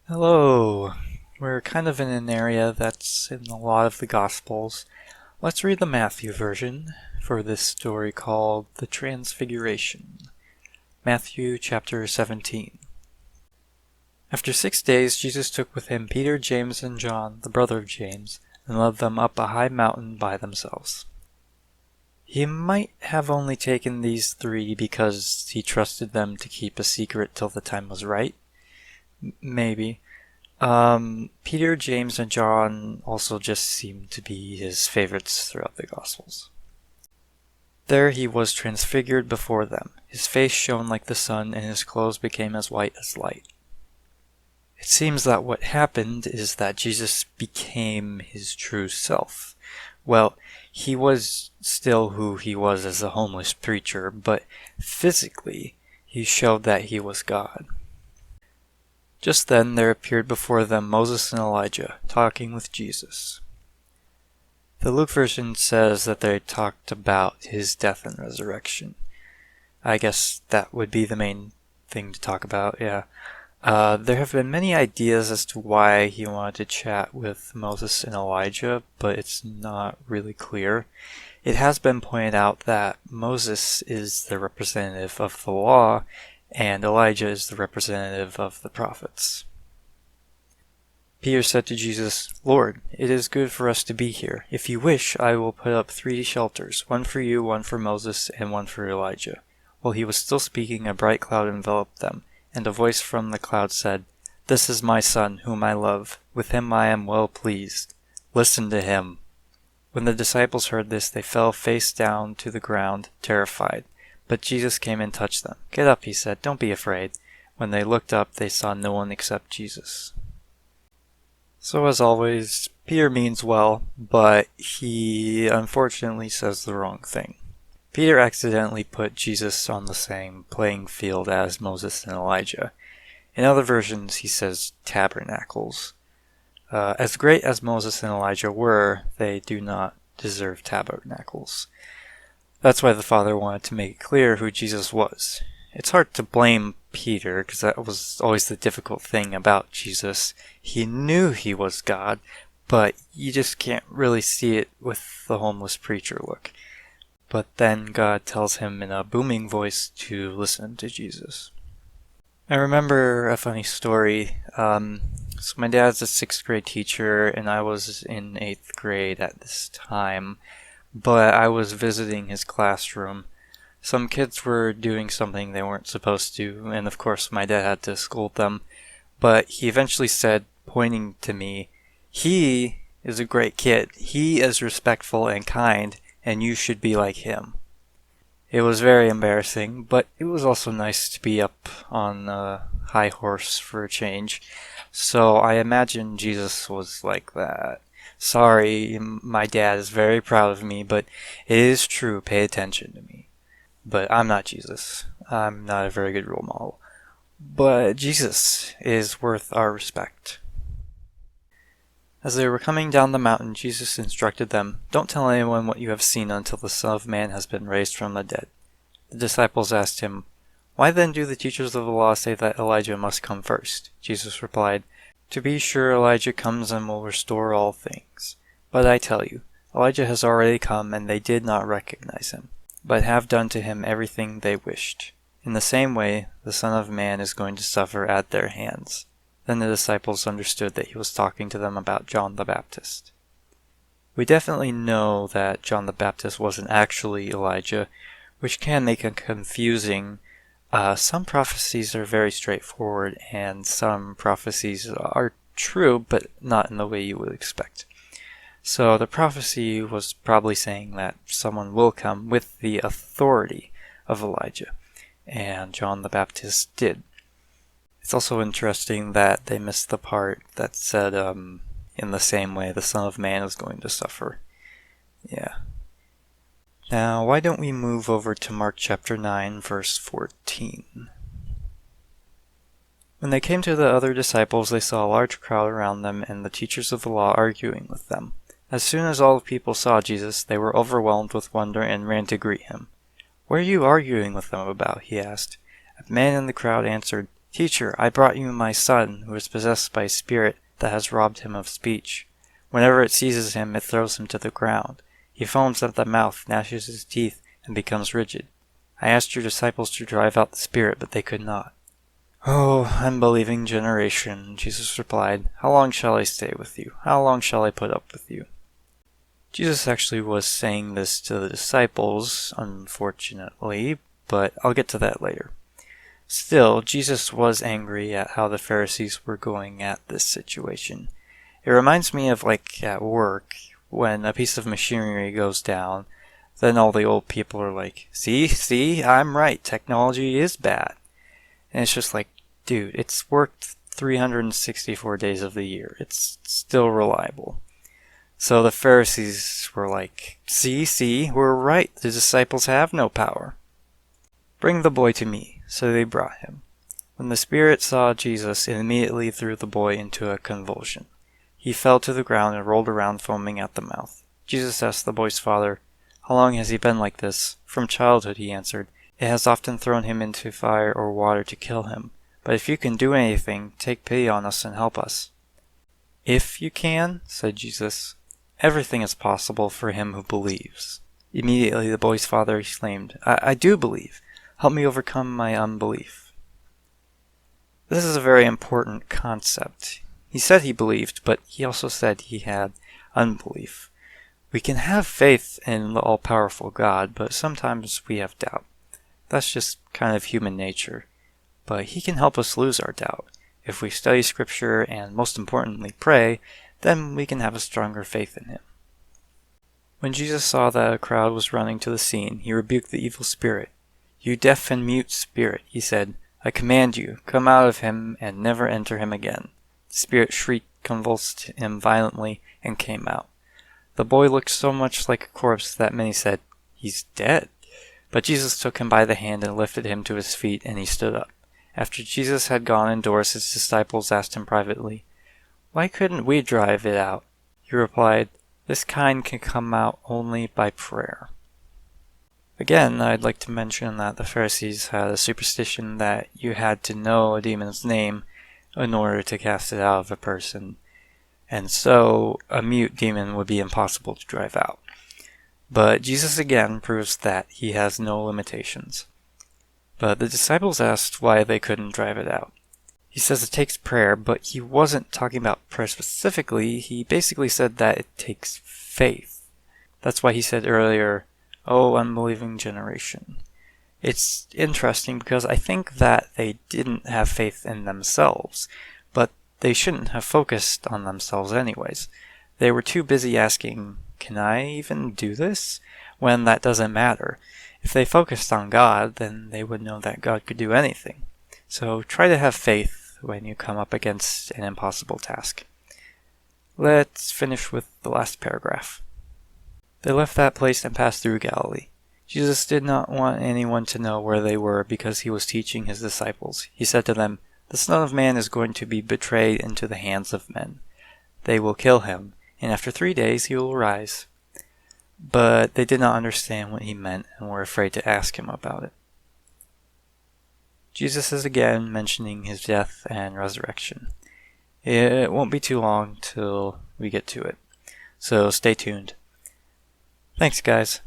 Hello. We're kind of in an area that's in a lot of the Gospels. Let's read the Matthew version for this story called The Transfiguration. Matthew chapter 17. After 6 days, Jesus took with him Peter, James, and John, the brother of James, and led them up a high mountain by themselves. He might have only taken these three because he trusted them to keep a secret till the time was right. Maybe. Peter, James, and John also just seem to be his favorites throughout the Gospels. There he was transfigured before them. His face shone like the sun, and his clothes became as white as light. It seems that what happened is that Jesus became his true self. Well, he was still who he was as a homeless preacher, but physically, he showed that he was God. Just then there appeared before them Moses and Elijah, talking with Jesus. The Luke version says that they talked about his death and resurrection. I guess that would be the main thing to talk about, yeah. There have been many ideas as to why he wanted to chat with Moses and Elijah, but it's not really clear. It has been pointed out that Moses is the representative of the law, and Elijah is the representative of the prophets. Peter said to Jesus, "Lord, it is good for us to be here. If you wish, I will put up 3 shelters, one for you, one for Moses, and one for Elijah." While he was still speaking, a bright cloud enveloped them, and a voice from the cloud said, "This is my son, whom I love. With him I am well pleased. Listen to him." When the disciples heard this, they fell face down to the ground, terrified. But Jesus came and touched them. "Get up," he said. "Don't be afraid." When they looked up, they saw no one except Jesus. So as always, Peter means well, but he unfortunately says the wrong thing. Peter accidentally put Jesus on the same playing field as Moses and Elijah. In other versions, he says tabernacles. As great as Moses and Elijah were, they do not deserve tabernacles. That's why the Father wanted to make it clear who Jesus was. It's hard to blame Peter, because that was always the difficult thing about Jesus. He knew he was God, but you just can't really see it with the homeless preacher look. But then God tells him in a booming voice to listen to Jesus. I remember a funny story. So my dad's a 6th grade teacher, and I was in 8th grade at this time. But I was visiting his classroom. Some kids were doing something they weren't supposed to, and of course my dad had to scold them. But he eventually said, pointing to me, "He is a great kid. He is respectful and kind, and you should be like him." It was very embarrassing, but it was also nice to be up on a high horse for a change. So I imagine Jesus was like that. "Sorry, my dad is very proud of me, but it is true, pay attention to me." But I'm not Jesus. I'm not a very good role model. But Jesus is worth our respect. As they were coming down the mountain, Jesus instructed them, "Don't tell anyone what you have seen until the Son of Man has been raised from the dead." The disciples asked him, "Why then do the teachers of the law say that Elijah must come first?" Jesus replied, "To be sure, Elijah comes and will restore all things. But I tell you, Elijah has already come, and they did not recognize him, but have done to him everything they wished. In the same way, the Son of Man is going to suffer at their hands." Then the disciples understood that he was talking to them about John the Baptist. We definitely know that John the Baptist wasn't actually Elijah, which can make it confusing. Some prophecies are very straightforward, and some prophecies are true, but not in the way you would expect. So the prophecy was probably saying that someone will come with the authority of Elijah, and John the Baptist did. It's also interesting that they missed the part that said, in the same way the Son of Man is going to suffer. Yeah. Now, why don't we move over to Mark chapter 9, verse 14. When they came to the other disciples, they saw a large crowd around them and the teachers of the law arguing with them. As soon as all the people saw Jesus, they were overwhelmed with wonder and ran to greet him. "What are you arguing with them about?" he asked. A man in the crowd answered, "Teacher, I brought you my son, who is possessed by a spirit that has robbed him of speech. Whenever it seizes him, it throws him to the ground. He foams at the mouth, gnashes his teeth, and becomes rigid. I asked your disciples to drive out the spirit, but they could not." "Oh, unbelieving generation," Jesus replied, "how long shall I stay with you? How long shall I put up with you?" Jesus actually was saying this to the disciples, unfortunately, but I'll get to that later. Still, Jesus was angry at how the Pharisees were going at this situation. It reminds me of like at work, when a piece of machinery goes down, then all the old people are like, see, I'm right, technology is bad. And it's just like, dude, it's worked 364 days of the year. It's still reliable. So the Pharisees were like, see, we're right, the disciples have no power. "Bring the boy to me." So they brought him. When the spirit saw Jesus, it immediately threw the boy into a convulsion. He fell to the ground and rolled around, foaming at the mouth. Jesus asked the boy's father, "How long has he been like this?" "From childhood," he answered. "It has often thrown him into fire or water to kill him. But if you can do anything, take pity on us and help us." "If you can," said Jesus, "everything is possible for him who believes." Immediately the boy's father exclaimed, I do believe. Help me overcome my unbelief." This is a very important concept. He said he believed, but he also said he had unbelief. We can have faith in the all-powerful God, but sometimes we have doubt. That's just kind of human nature. But he can help us lose our doubt. If we study Scripture and, most importantly, pray, then we can have a stronger faith in him. When Jesus saw that a crowd was running to the scene, he rebuked the evil spirit. "You deaf and mute spirit," he said, "I command you, come out of him and never enter him again." The spirit shrieked, convulsed him violently, and came out. The boy looked so much like a corpse that many said, "He's dead." But Jesus took him by the hand and lifted him to his feet, and he stood up. After Jesus had gone indoors, his disciples asked him privately, "Why couldn't we drive it out?" He replied, "This kind can come out only by prayer." Again, I'd like to mention that the Pharisees had a superstition that you had to know a demon's name in order to cast it out of a person, and so a mute demon would be impossible to drive out. But Jesus again proves that he has no limitations. But the disciples asked why they couldn't drive it out. He says it takes prayer, but he wasn't talking about prayer specifically. He basically said that it takes faith. That's why he said earlier, "Oh, unbelieving generation." It's interesting because I think that they didn't have faith in themselves, but they shouldn't have focused on themselves anyways. They were too busy asking, "Can I even do this?" when that doesn't matter. If they focused on God, then they would know that God could do anything. So try to have faith when you come up against an impossible task. Let's finish with the last paragraph. They left that place and passed through Galilee. Jesus did not want anyone to know where they were because he was teaching his disciples. He said to them, "The Son of Man is going to be betrayed into the hands of men. They will kill him, and after 3 days he will rise." But they did not understand what he meant and were afraid to ask him about it. Jesus is again mentioning his death and resurrection. It won't be too long till we get to it, so stay tuned. Thanks, guys.